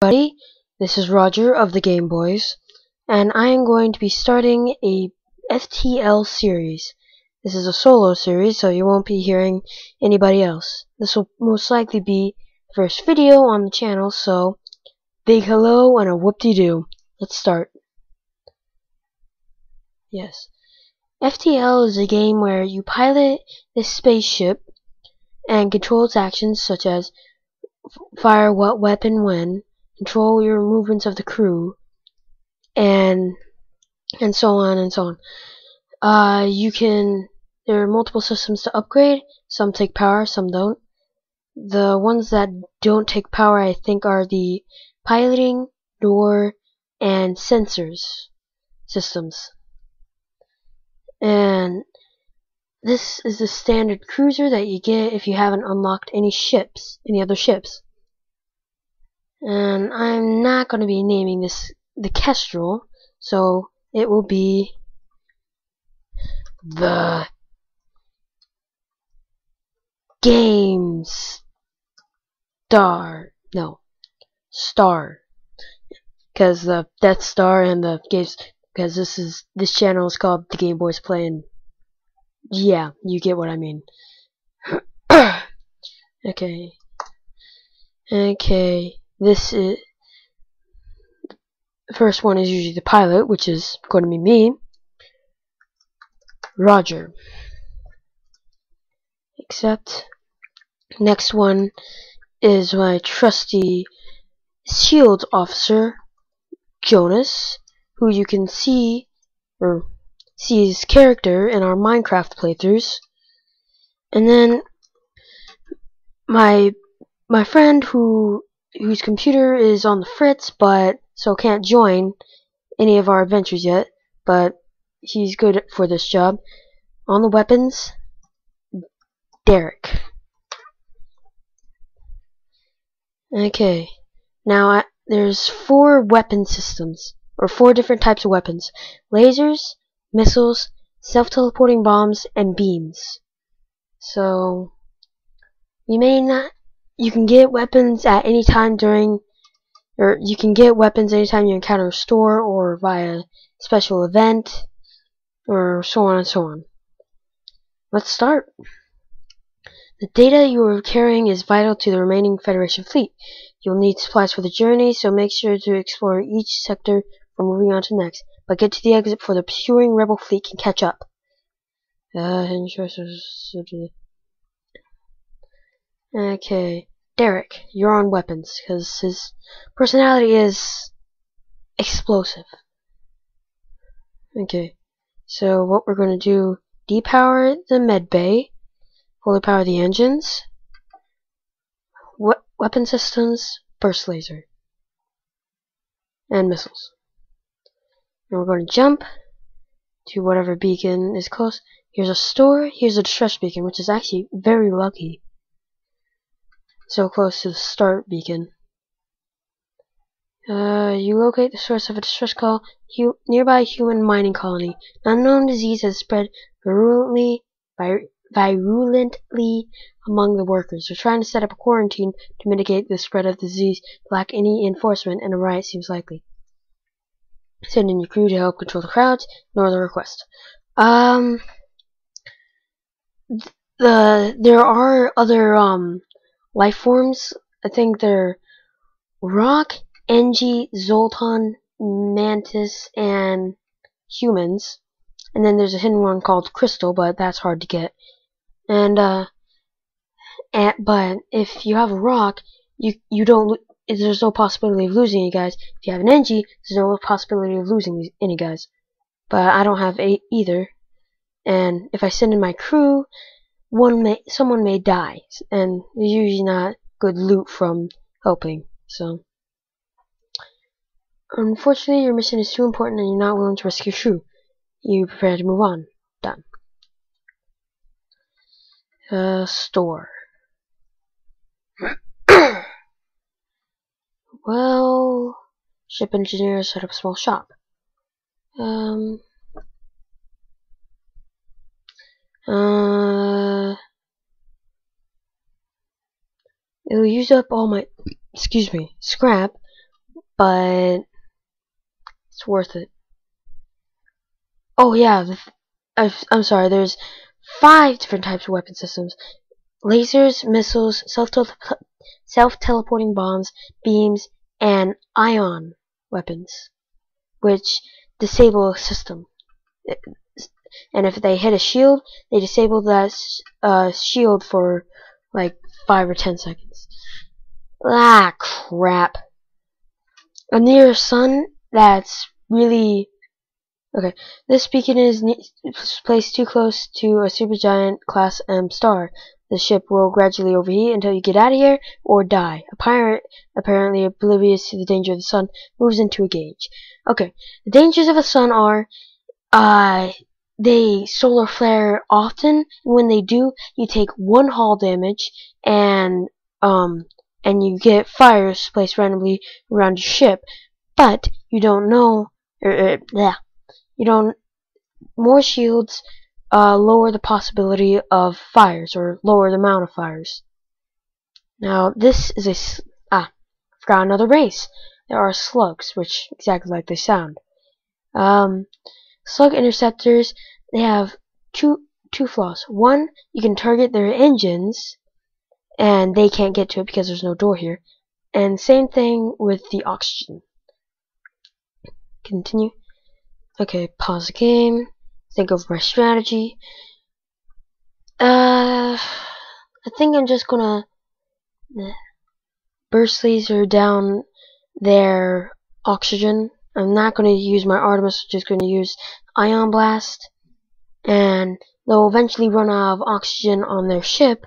everybody, this is Roger of the Game Boys, and I am going to be starting a FTL series. This is a solo series, so you won't be hearing anybody else. This will most likely be the first video on the channel, so big hello and a whoop-de-doo. Let's start. Yes. FTL is a game where you pilot this spaceship and control its actions such as fire what weapon when, control your movements of the crew, and so on and so on. There are multiple systems to upgrade. Some take power, some don't. The ones that don't take power, I think, are the piloting, door, and sensors systems. And this is the standard cruiser that you get if you haven't unlocked any other ships. And I'm not going to be naming this the Kestrel, so it will be the Star, because the Death Star and the games, because this channel is called the Game Boys Play, and yeah, you get what I mean. Okay, this is the first one is usually the pilot, which is going to be me, Roger. Except next one is my trusty shield officer, Jonas, who you can see his character in our Minecraft playthroughs. And then my friend whose computer is on the fritz, but so can't join any of our adventures yet, but he's good for this job. On the weapons, Derek. Okay, now there's 4 weapon systems, or 4 different types of weapons: lasers, missiles, self-teleporting bombs, and beams. So you can get weapons at any time you can get weapons anytime you encounter a store or via special event, or so on and so on. Let's start. The data you are carrying is vital to the remaining Federation fleet. You'll need supplies for the journey, so make sure to explore each sector before moving on to the next. But get to the exit before the pursuing rebel fleet can catch up. Okay, Derek, you're on weapons, because his personality is explosive. Okay, so what we're going to do, depower the med bay, fully power the engines, weapon systems, burst laser, and missiles. And we're going to jump to whatever beacon is close. Here's a store, here's a distress beacon, which is actually very lucky. So close to the start beacon. You locate the source of a distress call. Nearby human mining colony. An unknown disease has spread virulently among the workers. They're trying to set up a quarantine to mitigate the spread of the disease. Lack any enforcement, and a riot seems likely. Send in your crew to help control the crowds. Ignore the request. There are other life forms. I think they're rock, Engi, Zoltan, Mantis, and humans. And then there's a hidden one called Crystal, but that's hard to get. But if you have a rock, there's no possibility of losing any guys. If you have an Engi, there's no possibility of losing any guys. But I don't have either. And if I send in my crew, someone may die, and there's usually not good loot from helping. So, unfortunately, your mission is too important, and you're not willing to rescue your crew. You prepare to move on. Done. Store. Well, ship engineer set up a small shop. It'll use up all my, scrap, but it's worth it. Oh yeah, I'm sorry. There's 5 different types of weapon systems: lasers, missiles, self-teleporting bombs, beams, and ion weapons, which disable a system. And if they hit a shield, they disable that shield for like 5 or 10 seconds. Ah, crap. A near sun that's really... Okay, this beacon is placed too close to a supergiant Class M star. The ship will gradually overheat until you get out of here or die. A pirate, apparently oblivious to the danger of the sun, moves into a gauge. Okay, the dangers of a sun are, they solar flare often. When they do, you take 1 hull damage, and you get fires placed randomly around your ship, but you don't know, you don't. More shields lower the possibility of fires, or lower the amount of fires. Now this is forgot another race. There are slugs, which exactly like they sound. Slug interceptors, they have two flaws. One, you can target their engines, and they can't get to it because there's no door here. And same thing with the oxygen. Continue. Okay, pause the game. Think of my strategy. I think I'm just gonna burst laser down their oxygen. I'm not gonna use my Artemis, just gonna use Ion Blast, and they'll eventually run out of oxygen on their ship,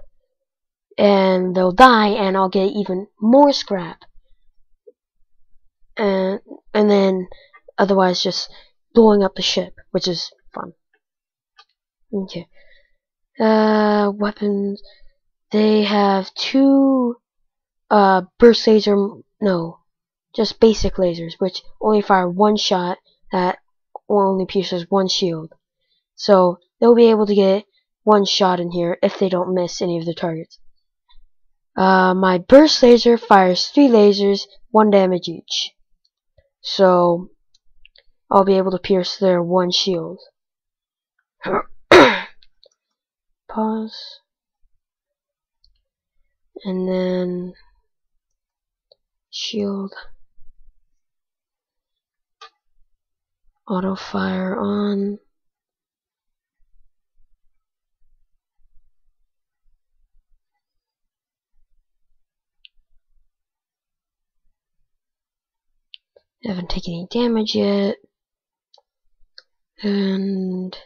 and they'll die, and I'll get even more scrap. And then otherwise just blowing up the ship, which is fun. Okay. Weapons. They have 2 burst laser, no, just basic lasers, which only fire 1 shot that only pierces 1 shield. So they'll be able to get 1 shot in here if they don't miss any of the targets. My burst laser fires 3 lasers, 1 damage each. So I'll be able to pierce their 1 shield. Pause. And then shield. Auto fire on. I haven't taken any damage yet. And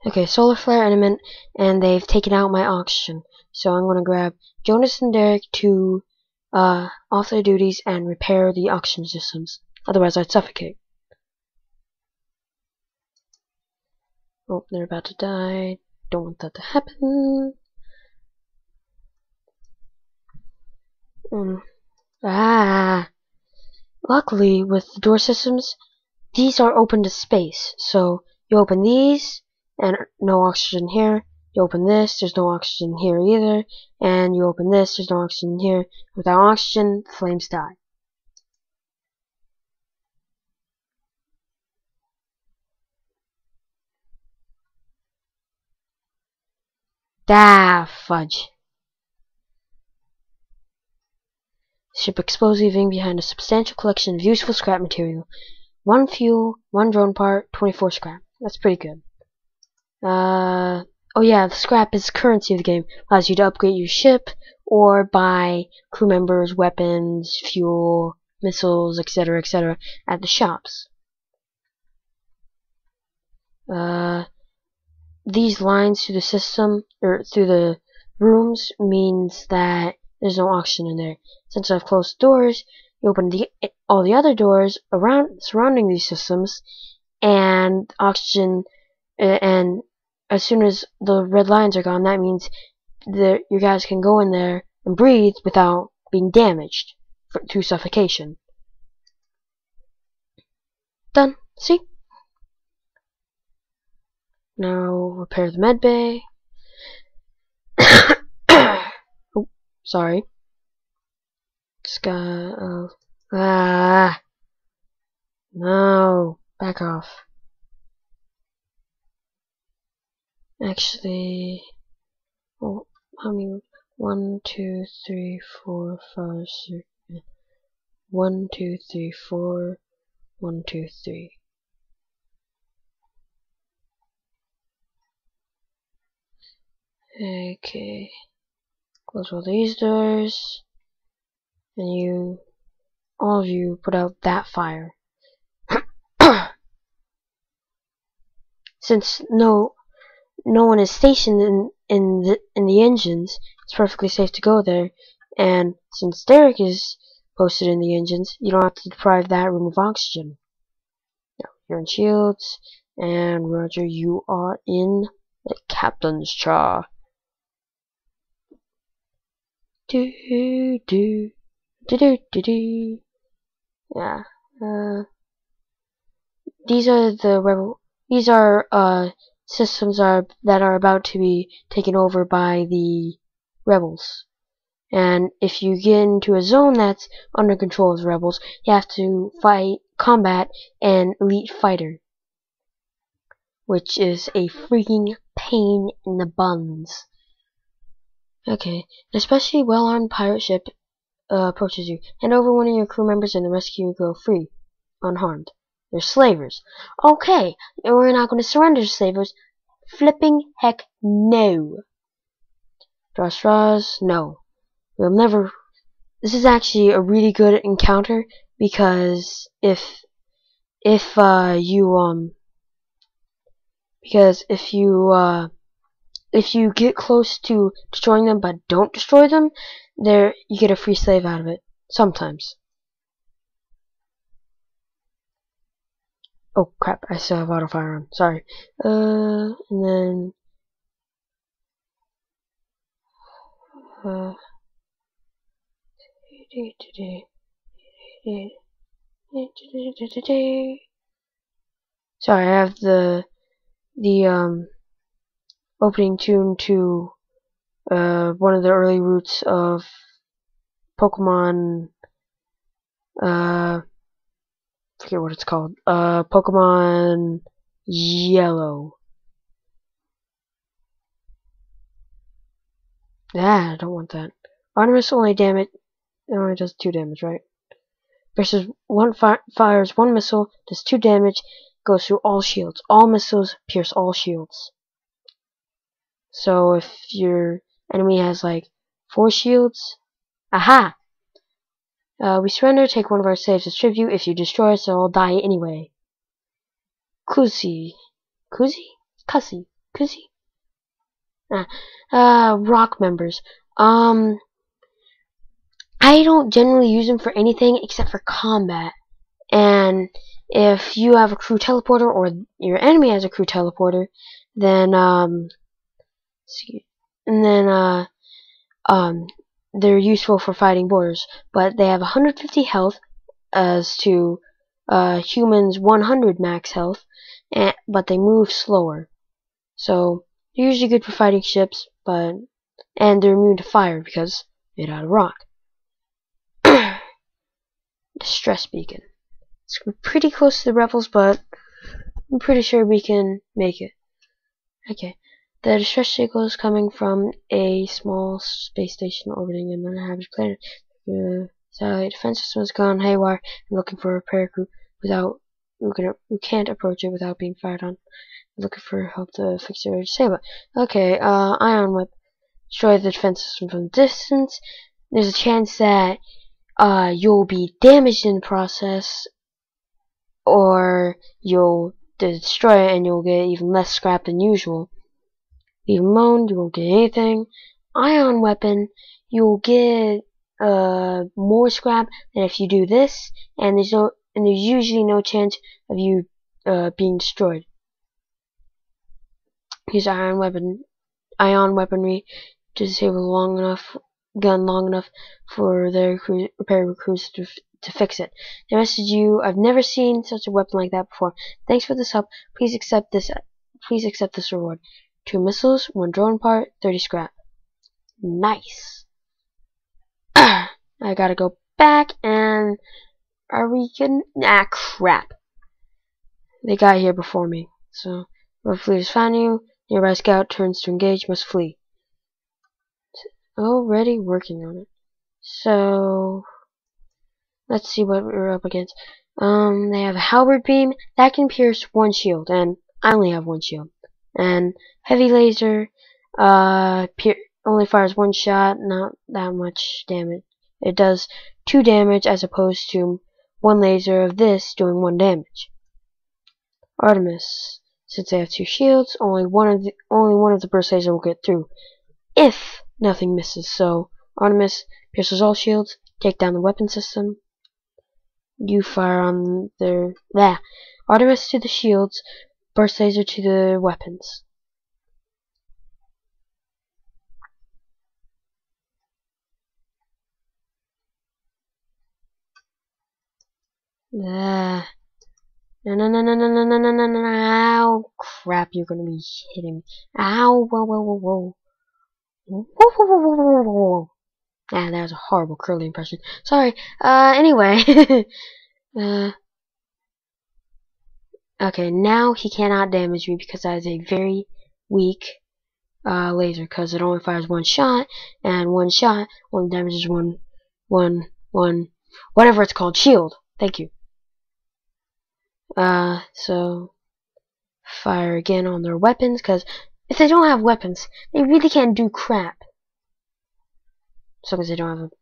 okay, solar flare element, and they've taken out my oxygen. So I'm gonna grab Jonas and Derek to off their duties and repair the oxygen systems. Otherwise I'd suffocate. Oh, they're about to die. Don't want that to happen. Luckily, with the door systems, these are open to space. So you open these, and no oxygen here. You open this, there's no oxygen here either. And you open this, there's no oxygen here. Without oxygen, the flames die. Ah, fudge. Ship explodes, leaving behind a substantial collection of useful scrap material. 1 fuel, 1 drone part, 24 scrap. That's pretty good. Oh yeah, the scrap is currency of the game. Allows you to upgrade your ship, or buy crew members, weapons, fuel, missiles, etc., etc. at the shops. These lines through the system, or through the rooms, means that there's no oxygen in there. Since I've closed the doors, you open all the other doors surrounding these systems, and oxygen, and as soon as the red lines are gone, that means that you guys can go in there and breathe without being damaged to suffocation. Done. See? Now repair the med bay. Sorry. No. Back off. Actually, oh, how many? 1, 2, 3, 4, 5, 6. 1, 2, 3, 4. 1, 2, 3. Okay. Close all these doors. And all of you, put out that fire. Since no one is stationed in the engines, it's perfectly safe to go there. And since Derek is posted in the engines, you don't have to deprive that room of oxygen. Now, you're in shields, and Roger, you are in the captain's chair. Do do do do do do. Yeah. These are systems that are about to be taken over by the rebels. And if you get into a zone that's under control of the rebels, you have to combat an elite fighter, which is a freaking pain in the buns. Okay, an especially well-armed pirate ship approaches you. Hand over one of your crew members and the rescue go free, unharmed. They're slavers. Okay, we're not going to surrender to slavers. Flipping heck no. Draws, no. We'll never. This is actually a really good encounter because if you get close to destroying them but don't destroy them, you get a free slave out of it. Sometimes. Oh crap, I still have auto fire on. Sorry. And then sorry, I have the opening tune to one of the early roots of Pokemon, forget what it's called, Pokemon Yellow. I don't want that. Artemis only does 2 damage, right? Versus fires 1 missile, does 2 damage, goes through all shields. All missiles pierce all shields. So if your enemy has like 4 shields, aha! We surrender, take one of our slaves as tribute. If you destroy us, they'll all die anyway. Kuzi. Rock members. I don't generally use them for anything except for combat. And if you have a crew teleporter or your enemy has a crew teleporter, then they're useful for fighting borders. But they have 150 health as to humans 100 max health, but they move slower. So they're usually good for fighting ships, and they're immune to fire because made out of rock. Distress beacon. It's pretty close to the rebels, but I'm pretty sure we can make it. Okay. The distress signal is coming from a small space station orbiting an uninhabited planet. The satellite defense system has gone haywire and looking for a repair crew who can't approach it without being fired on. Looking for help to fix it or disable it. Okay, ion whip. Destroy the defense system from a distance. There's a chance that you'll be damaged in the process, or you'll destroy it and you'll get even less scrap than usual. Leave alone, you won't get anything. Ion weapon, you'll get more scrap than if you do this, and there's usually no chance of you being destroyed. Use ion weaponry to disable gun long enough for their repair crews to fix it. They message you, I've never seen such a weapon like that before. Thanks for this help. Please accept this reward. 2 missiles, 1 drone part, 30 scrap. Nice. I gotta go back, and are we gonna... Ah, crap. They got here before me. So, whoever flees found you. Nearby scout turns to engage, must flee. Already working on it. So, let's see what we're up against. They have a halberd beam that can pierce one shield, and I only have one shield. And heavy laser, only fires one shot, not that much damage. It does 2 damage as opposed to one laser of this doing 1 damage. Artemis, since they have 2 shields, only one of the burst laser will get through if nothing misses. So Artemis pierces all shields, take down the weapon system. You fire on their Artemis to the shields, burst laser to the weapons. No. Ow, crap, you're gonna be hitting me. Ow, whoa. Ah, that was a horrible curly impression. Sorry. Anyway. Okay, now he cannot damage me because that is a very weak laser, because it only fires 1 shot, and 1 shot only damages one, whatever it's called, shield. Thank you. So fire again on their weapons, because if they don't have weapons, they really can't do crap. So because they don't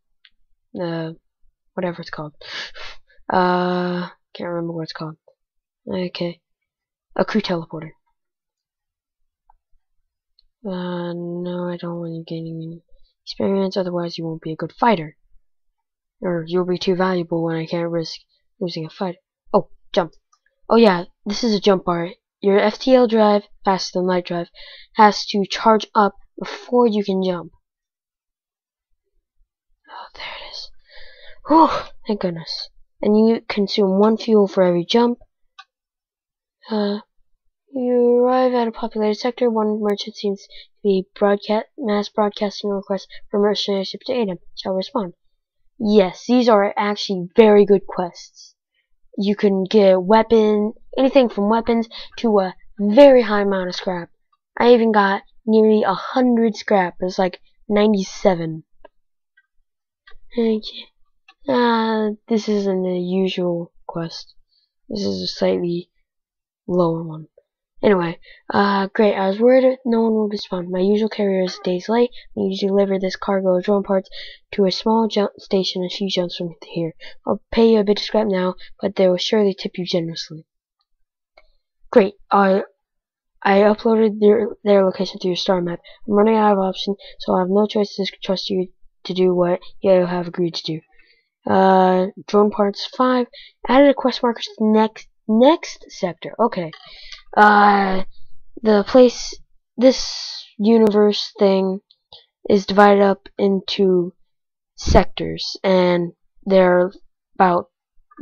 have whatever it's called. Can't remember what it's called. Okay. A crew teleporter. No, I don't want you gaining any experience, otherwise you won't be a good fighter. Or you'll be too valuable when I can't risk losing a fight. Oh, jump. Oh yeah, this is a jump bar. Your FTL drive, faster than light drive, has to charge up before you can jump. Oh, there it is. Whew, thank goodness. And you consume 1 fuel for every jump. You arrive at a populated sector. One merchant seems to be mass broadcasting a request for mercenary ship to aid him. Shall we respond? Yes, these are actually very good quests. You can get a weapon, anything from weapons to a very high amount of scrap. I even got nearly 100 scrap. It's like 97. Okay. This isn't the usual quest. This is a slightly lower one. Anyway, great. I was worried no one would respond. My usual carrier is days late. I need to deliver this cargo of drone parts to a small station a few jumps from here. I'll pay you a bit of scrap now, but they will surely tip you generously. Great. I uploaded their location to your star map. I'm running out of options, so I have no choice to trust you to do what you have agreed to do. Drone parts 5. Added a quest marker to the next sector. Okay. This universe thing is divided up into sectors, and there are about,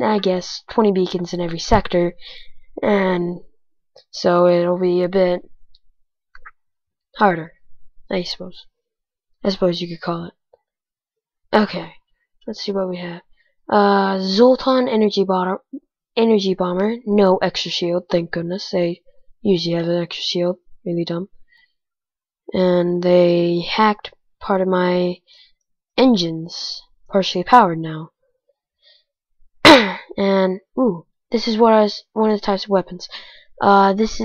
I guess, 20 beacons in every sector, and so it'll be a bit harder, I suppose you could call it. Okay, let's see what we have. Zoltan energy bomber, no extra shield, thank goodness. They usually have an extra shield, really dumb. And they hacked part of my engines, partially powered now. And this is one of the types of weapons. This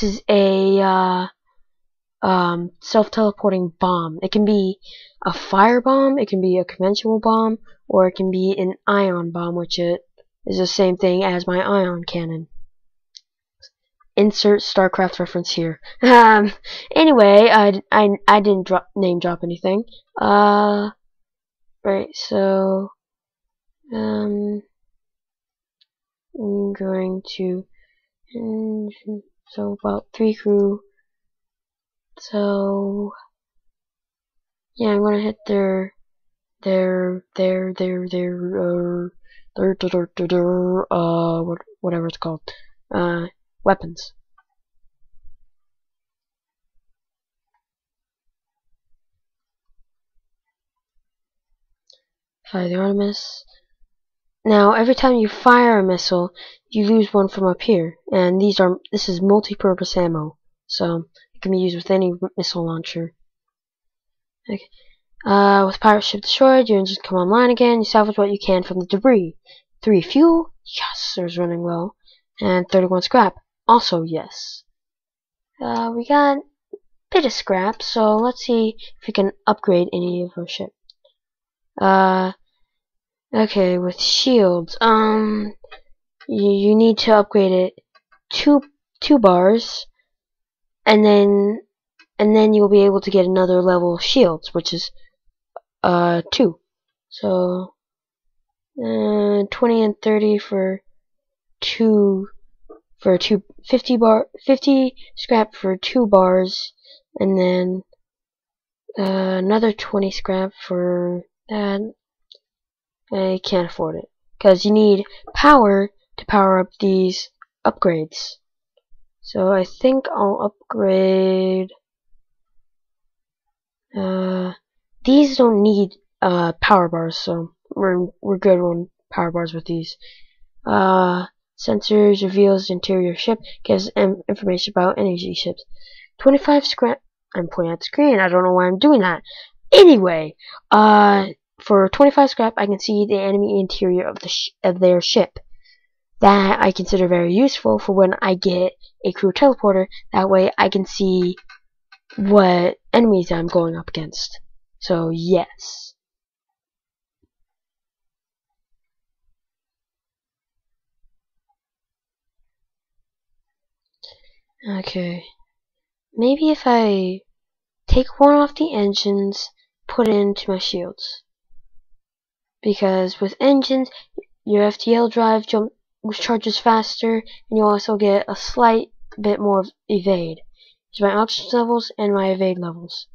is a self-teleporting bomb. It can be a fire bomb, it can be a conventional bomb, or it can be an ion bomb, which is the same thing as my ion cannon. Insert StarCraft reference here. Anyway, I didn't name drop anything. Right, so I'm going to about 3 crew. So yeah, I'm gonna hit their whatever it's called, weapons. Fire the Artemis. Now, every time you fire a missile, you lose one from up here, and this is multi-purpose ammo, so it can be used with any missile launcher. Okay. With pirate ship destroyed, your engines come online again. You salvage what you can from the debris. 3 fuel, yes, there's running low, and 31 scrap, also yes. We got a bit of scrap, so let's see if we can upgrade any of our ship. Okay, with shields, you need to upgrade it two bars, and then you'll be able to get another level of shields, which is 2. So 20 and 30 for 50 scrap for 2 bars, and then another 20 scrap for that. I can't afford it because you need power to power up these upgrades. So I think I'll upgrade. These don't need power bars, so we're good on power bars with these. Sensors reveals the interior ship, gives information about energy ships. 25 scrap. I'm pointing at the screen. I don't know why I'm doing that. Anyway, for 25 scrap, I can see the enemy interior of their ship. That I consider very useful for when I get a crew teleporter. That way, I can see what enemies I'm going up against. So yes. Okay. Maybe if I take one off the engines, put it into my shields. Because with engines, your FTL drive charges faster, and you also get a slight bit more of evade. It's my oxygen levels and my evade levels.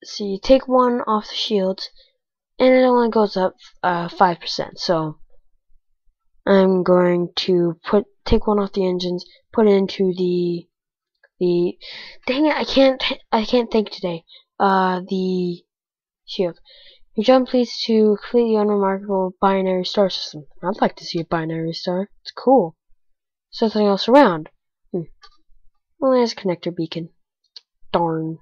So you take one off the shields, and it only goes up 5%. So I'm going to take one off the engines, put it into the dang it, I can't think today. The shield. Your jump leads to a completely unremarkable binary star system. I'd like to see a binary star. It's cool. Something else around. Only has a connector beacon. Darn.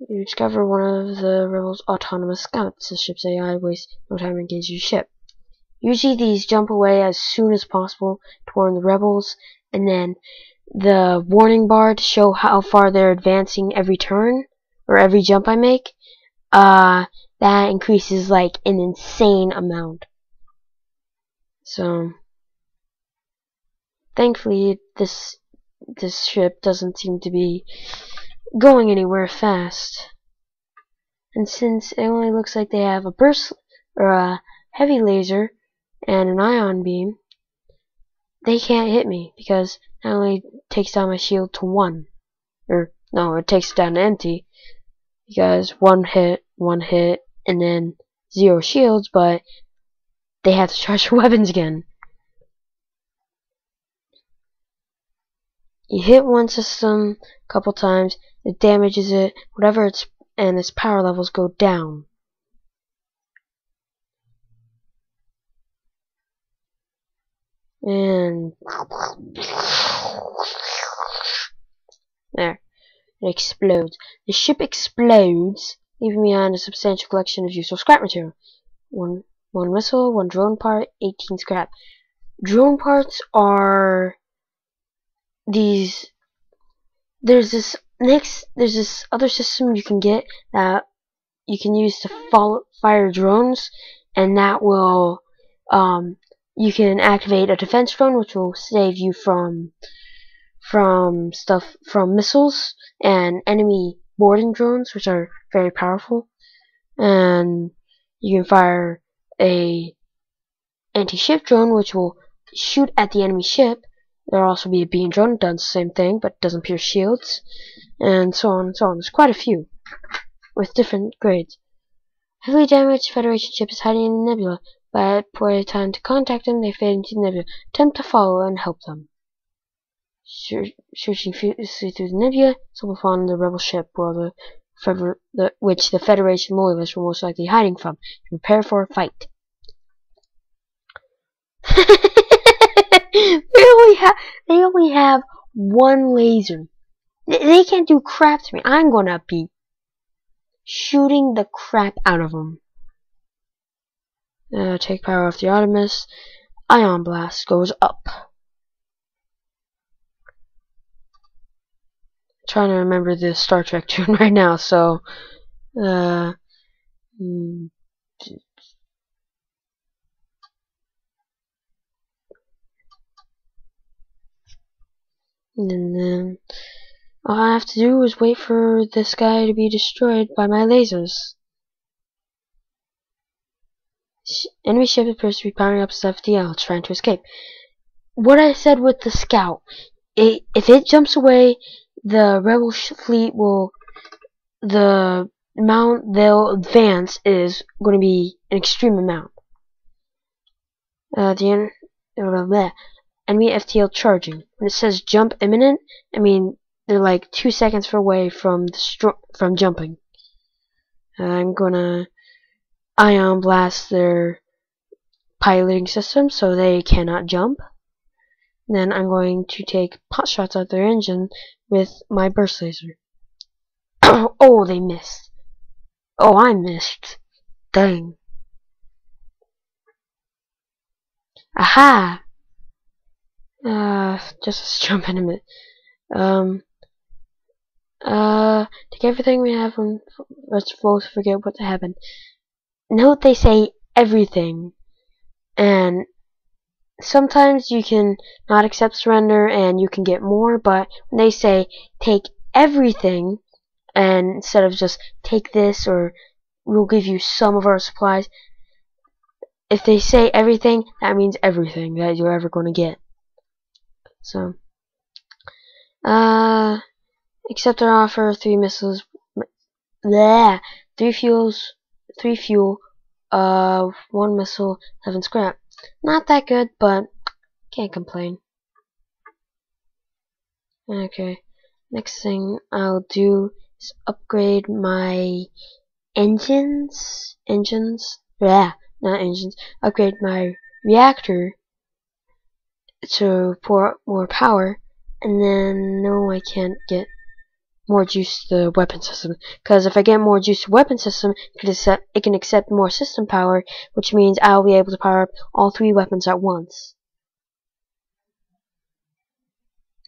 You discover one of the rebels' autonomous scouts. The ship's AI wastes no time to engage your ship. Usually these jump away as soon as possible to warn the rebels, and then the warning bar to show how far they're advancing every turn, or every jump I make, that increases like an insane amount. So, thankfully, this ship doesn't seem to be going anywhere fast. And since it only looks like they have a burst, or a heavy laser, and an ion beam, they can't hit me, because it only takes down my shield to 1. Or, no, it takes it down to empty, because one hit, and then 0 shields, but they have to charge their weapons again. You hit one system a couple times, it damages it, whatever and its power levels go down. And there, it explodes. The ship explodes, leaving behind a substantial collection of useful scrap material. One missile, 1 drone part, 18 scrap. Drone parts are these. There's this other system you can get that you can use to fire drones, and that will you can activate a defense drone, which will save you from missiles and enemy boarding drones, which are very powerful. And you can fire a anti-ship drone, which will shoot at the enemy ship. There'll also be a beam drone that does the same thing, but doesn't pierce shields, and so on and so on. There's quite a few with different grades. Heavily damaged Federation ship is hiding in the nebula, but before they have time to contact them, they fade into the nebula. Attempt to follow and help them. searching furiously through the nebula, stumble upon the rebel ship which the Federation loyalists were most likely hiding from. Prepare for a fight. They only have one laser. They can't do crap to me. I'm gonna be shooting the crap out of them. Take power off the Artemis. Ion blast goes up. I'm trying to remember the Star Trek tune right now, so and then all I have to do is wait for this guy to be destroyed by my lasers. Enemy ship appears to be powering up its FTL, trying to escape. What I said with the scout, if it jumps away, the rebel fleet will, the amount they'll advance is going to be an extreme amount. The enemy FTL charging. When it says jump imminent, I mean they're like 2 seconds away from jumping. I'm gonna ion blast their piloting system so they cannot jump. Then I'm going to take pot shots at their engine with my burst laser. Oh, they missed. Oh, I missed. Dang. Aha! Just jump in a minute. Take everything we have and let's both forget what happened. Note they say everything, and sometimes you can not accept surrender and you can get more, but when they say take everything, and instead of just take this or we'll give you some of our supplies, if they say everything, that means everything that you're ever going to get. So, accept our offer, 3 missiles, 3 fuel, 1 missile, 11 scrap. Not that good, but can't complain. Okay, next thing I'll do is upgrade my upgrade my reactor to pour out more power, and then no, I can't get more juice to the weapon system, because if I get more juice to the weapon system, it can accept more system power, which means I'll be able to power up all 3 weapons at once.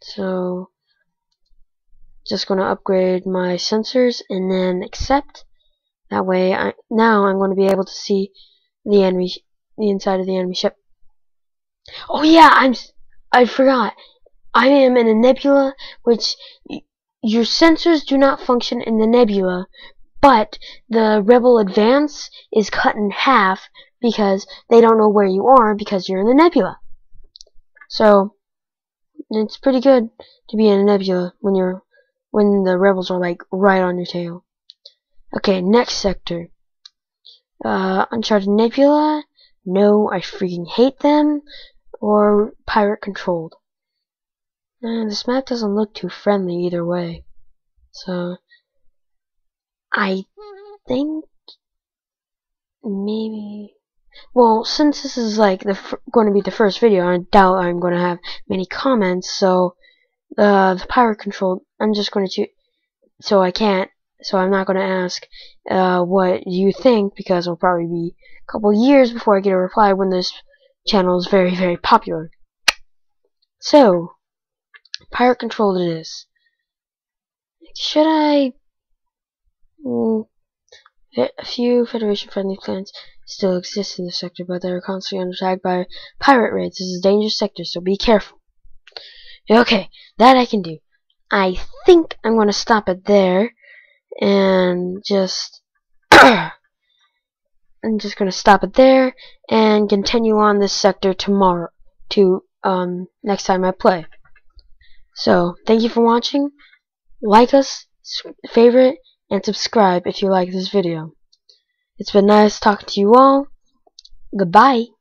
So, just gonna upgrade my sensors and then accept. That way, now I'm going to be able to see the inside of the enemy ship. Oh yeah, I forgot. I am in a nebula, which your sensors do not function in the nebula, but the rebel advance is cut in half because they don't know where you are because you're in the nebula. So it's pretty good to be in a nebula when the rebels are like right on your tail. Okay, next sector. Uncharted Nebula. No, I freaking hate them. Or pirate controlled. This map doesn't look too friendly either way. So I think maybe. Well, since this is like going to be the first video, I doubt I'm going to have many comments. So the pirate controlled. I'm just going to choose. So I'm not going to ask what you think, because it'll probably be a couple years before I get a reply when this channel is very, very popular. So, pirate controlled it is. Should I... a few Federation friendly plants still exist in this sector, but they are constantly under attack by pirate raids. This is a dangerous sector, so be careful. Okay, that I can do. I think I'm going to stop it there. And just I'm just gonna stop it there and continue on this sector tomorrow next time I play. So thank you for watching. Like us, favorite, and subscribe if you like this video. It's been nice talking to you all. Goodbye.